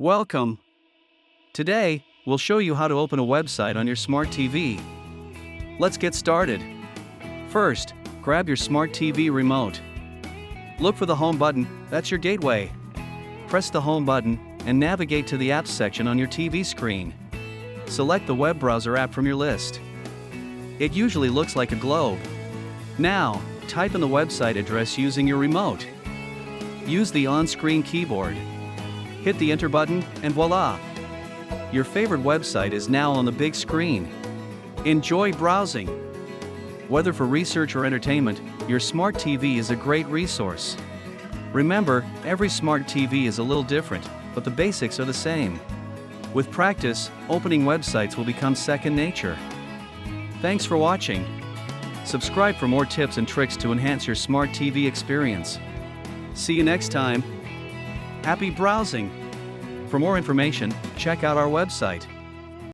Welcome. Today, we'll show you how to open a website on your smart TV. Let's get started. First, grab your smart TV remote. Look for the home button, that's your gateway. Press the home button and navigate to the apps section on your TV screen. Select the web browser app from your list. It usually looks like a globe. Now, type in the website address using your remote. Use the on-screen keyboard. Hit the enter button, and voila! Your favorite website is now on the big screen. Enjoy browsing. Whether for research or entertainment, your smart TV is a great resource. Remember, every smart TV is a little different, but the basics are the same. With practice, opening websites will become second nature. Thanks for watching. Subscribe for more tips and tricks to enhance your smart TV experience. See you next time. Happy browsing! For more information, check out our website.